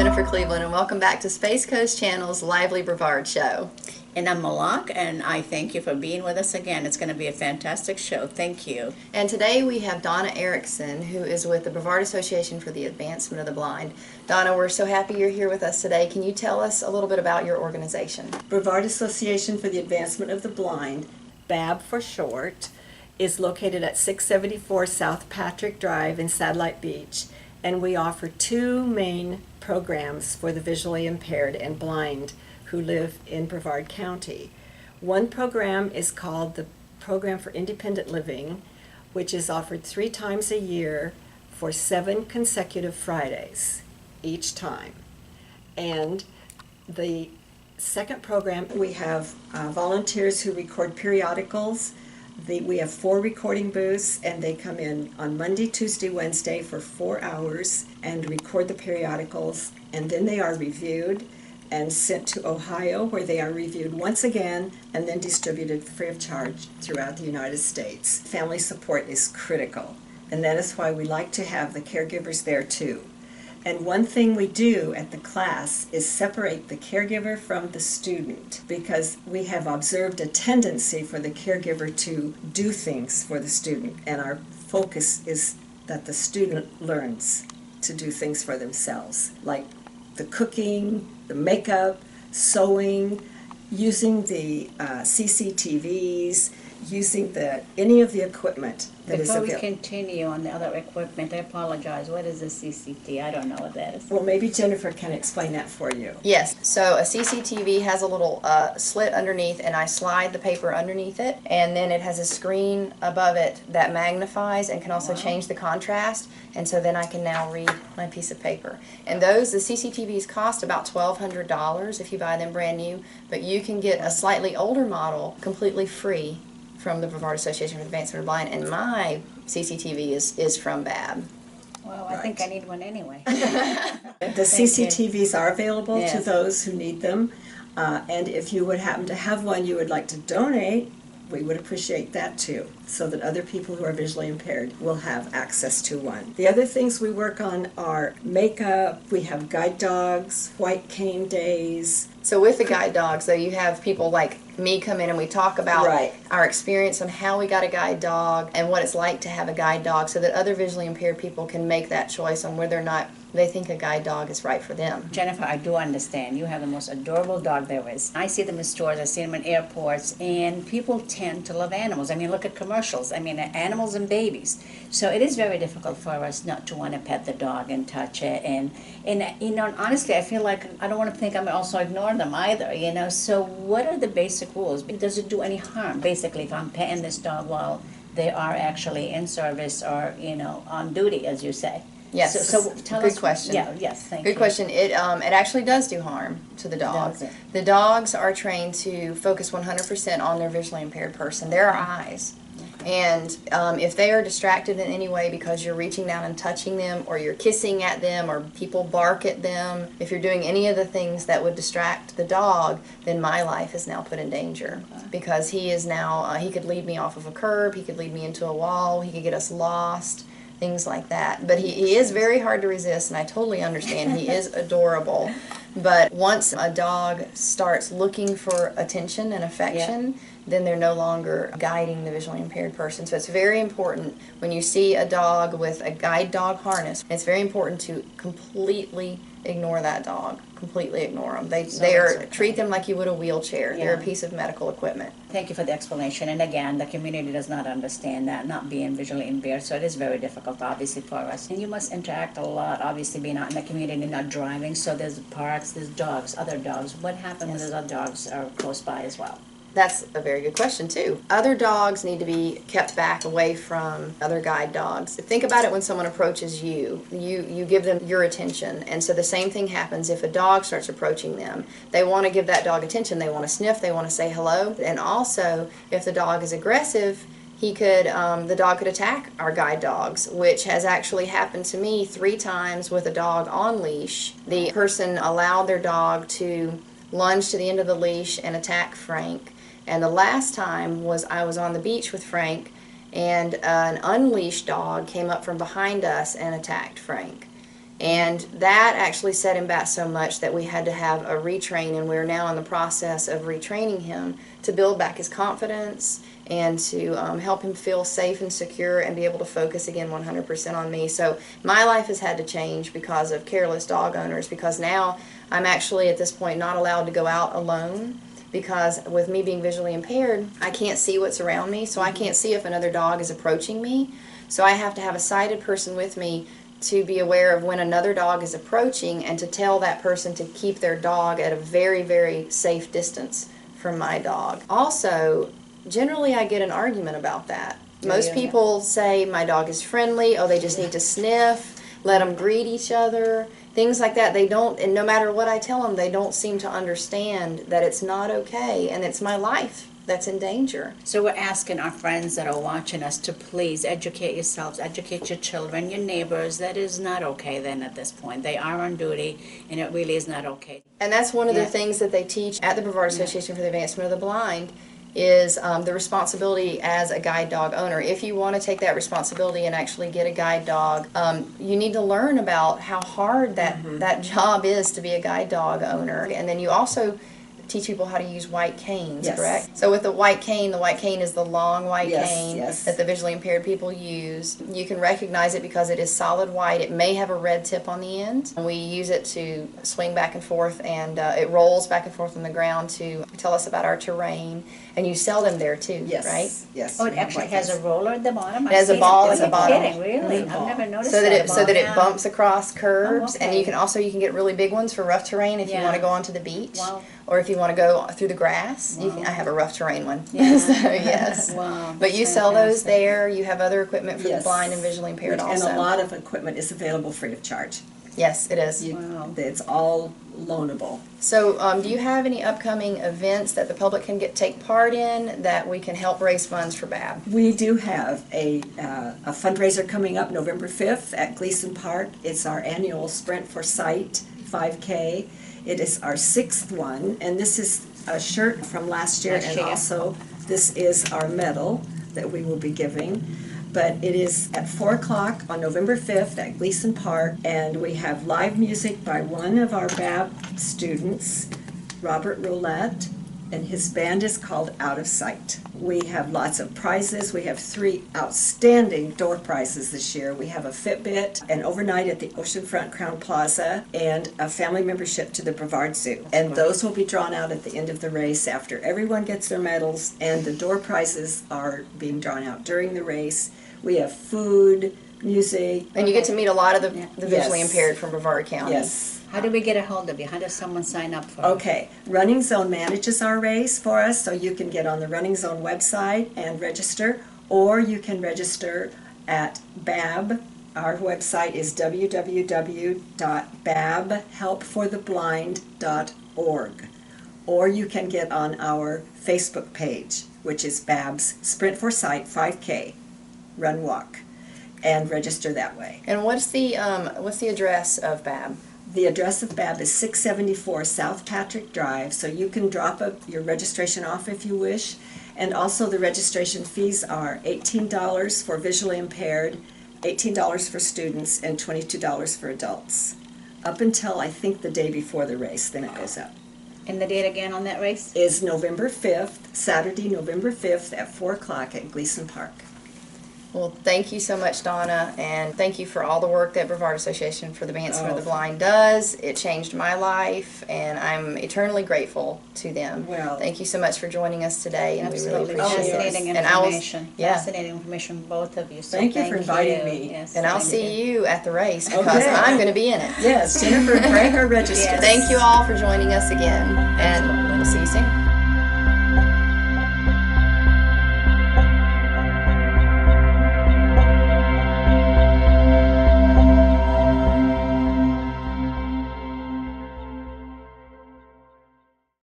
Jennifer Cleveland, and welcome back to Space Coast Channel's Lively Brevard Show. And I'm Malak, and I thank you for being with us again. It's going to be a fantastic show. Thank you. And today we have Donna Erickson, who is with the Brevard Association for the Advancement of the Blind. Donna, we're so happy you're here with us today. Can you tell us a little bit about your organization? Brevard Association for the Advancement of the Blind, BAB for short, is located at 674 South Patrick Drive in Satellite Beach, and we offer two main programs for the visually impaired and blind who live in Brevard County. One program is called the Program for Independent Living, which is offered 3 times a year for 7 consecutive Fridays each time. And the second program, we have volunteers who record periodicals. We have 4 recording booths, and they come in on Monday, Tuesday, Wednesday for 4 hours and record the periodicals, and then they are reviewed and sent to Ohio, where they are reviewed once again and then distributed free of charge throughout the United States. Family support is critical, and that is why we like to have the caregivers there too. And one thing we do at the class is separate the caregiver from the student, because we have observed a tendency for the caregiver to do things for the student, and our focus is that the student learns to do things for themselves, like the cooking, the makeup, sewing, using the CCTVs, using any of the equipment that is available. Before we continue on the other equipment, I apologize. What is a CCT? I don't know what that is. Well, maybe Jennifer can explain that for you. Yes, so a CCTV has a little slit underneath, and I slide the paper underneath it, and then it has a screen above it that magnifies and can also change the contrast, and so then I can now read my piece of paper. And the CCTVs cost about $1,200 if you buy them brand new, but you can get a slightly older model completely free from the Brevard Association for the Advancement of the Blind, and my CCTV is from BAB. Well, I think I need one anyway. The CCTVs are available to Yes. those who need them, and if you would happen to have one you would like to donate, we would appreciate that too, so that other people who are visually impaired will have access to one. The other things we work on are makeup, we have guide dogs, white cane days. So with the guide dogs, though, you have people like me come in and we talk about Right. our experience on how we got a guide dog and what it's like to have a guide dog, so that other visually impaired people can make that choice on whether or not they think a guide dog is right for them. Jennifer, I do understand. You have the most adorable dog there is. I see them in stores, I see them in airports, and people tend to love animals. I mean, look at commercials. I mean, animals and babies. So it is very difficult for us not to want to pet the dog and touch it. And you know, honestly, I feel like I don't want to think I'm also ignore them either, you know. So what are the basic rules? Does it do any harm, basically, if I'm petting this dog while they are actually in service or, you know, on duty, as you say? Yes, So tell good us. question. Yeah, yes, thank you. Good question. It actually does do harm to the dog. Does it? The dogs are trained to focus 100% on their visually impaired person. They're our eyes. And if they are distracted in any way because you're reaching down and touching them, or you're kissing at them, or people bark at them, if you're doing any of the things that would distract the dog, then my life is now put in danger. Because he is now, he could lead me off of a curb, he could lead me into a wall, he could get us lost, things like that. But he is very hard to resist, and I totally understand. He is adorable. But once a dog starts looking for attention and affection, then they're no longer guiding the visually impaired person. So it's very important when you see a dog with a guide dog harness, it's very important to completely ignore that dog. Completely ignore them. Treat them like you would a wheelchair. They're a Yeah. piece of medical equipment. Thank you for the explanation. And again, the community does not understand that, not being visually impaired, so it is very difficult, obviously, for us. And you must interact a lot, obviously, being out in the community, not driving. So there's parks, there's dogs, other dogs. What happens when those other dogs are close by as well? That's a very good question, too. Other dogs need to be kept back away from other guide dogs. Think about it when someone approaches you. You give them your attention. And so the same thing happens if a dog starts approaching them. They want to give that dog attention. They want to sniff. They want to say hello. And also, if the dog is aggressive, the dog could attack our guide dogs, which has actually happened to me 3 times with a dog on leash. The person allowed their dog to lunge to the end of the leash and attack Frank. And the last time was I was on the beach with Frank, and an unleashed dog came up from behind us and attacked Frank. And that actually set him back so much that we had to have a retrain, and we're now in the process of retraining him to build back his confidence and to help him feel safe and secure and be able to focus again 100% on me. So my life has had to change because of careless dog owners, because now I'm actually at this point not allowed to go out alone, because with me being visually impaired, I can't see what's around me, so I can't see if another dog is approaching me. So I have to have a sighted person with me to be aware of when another dog is approaching and to tell that person to keep their dog at a very, very safe distance from my dog. Also, generally I get an argument about that. Most people say my dog is friendly, oh, they just need to sniff, let them greet each other, things like that. They don't, and no matter what I tell them, they don't seem to understand that it's not okay, and it's my life that's in danger. So we're asking our friends that are watching us to please educate yourselves, educate your children, your neighbors. That is not okay then at this point. They are on duty, and it really is not okay. And that's one of the things that they teach at the Brevard Association for the Advancement of the Blind, is the responsibility as a guide dog owner. If you want to take that responsibility and actually get a guide dog, you need to learn about how hard that job is to be a guide dog owner. And then you also teach people how to use white canes, correct? So with the white cane is the long white cane that the visually impaired people use. You can recognize it because it is solid white. It may have a red tip on the end. We use it to swing back and forth, and it rolls back and forth on the ground to tell us about our terrain. And you sell them there too, right? Yes. Oh, it actually has a roller at the bottom? It has a ball at the bottom. Kidding, really? I've never noticed So that. that it bumps across curbs, and okay. you can get really big ones for rough terrain if you want to go onto the beach, or if you want to go through the grass. I have a rough terrain one. So yes. Wow, But you sell those there. You have other equipment for the blind and visually impaired also. And a lot of equipment is available free of charge. Yes, it is. It's all loanable. So do you have any upcoming events that the public can take part in that we can help raise funds for BAB? We do have a fundraiser coming up November 5th at Gleason Park. It's our annual Sprint for Sight 5K. It is our 6th one, and this is a shirt from last year, and also this is our medal that we will be giving. But it is at 4 o'clock on November 5th at Gleason Park, and we have live music by one of our BAB students, Robert Roulette, and his band is called Out of Sight. We have lots of prizes. We have 3 outstanding door prizes this year. We have a Fitbit, an overnight at the Oceanfront Crown Plaza, and a family membership to the Brevard Zoo. And those will be drawn out at the end of the race after everyone gets their medals, and the door prizes are being drawn out during the race. We have food, music. And you get to meet a lot of the visually impaired from Brevard County. Yes. How do we get a hold of you? How does someone sign up for it? Okay, Running Zone manages our race for us, so you can get on the Running Zone website and register, or you can register at BAB. Our website is www.babhelpfortheblind.org, or you can get on our Facebook page, which is BAB's Sprint for Sight 5K Run Walk, and register that way. And what's the address of BAB? The address of BAB is 674 South Patrick Drive, so you can drop your registration off if you wish. And also the registration fees are $18 for visually impaired, $18 for students, and $22 for adults. Up until I think the day before the race, then it goes up. And the date again on that race? Is November 5th, Saturday, November 5th at 4 o'clock at Gleason Park. Well, thank you so much, Donna, and thank you for all the work that Brevard Association for the Advancement of the Blind does. It changed my life, and I'm eternally grateful to them. Well, thank you so much for joining us today, and Absolutely. we really appreciate Fascinating it. information. Yeah. Fascinating information, both of you. So Thank you for inviting me. Yes, And I'll thank see you at the race because Okay. I'm going to be in it. Yes, Jennifer, break our register. Yes. Thank you all for joining us again, and we'll see you soon.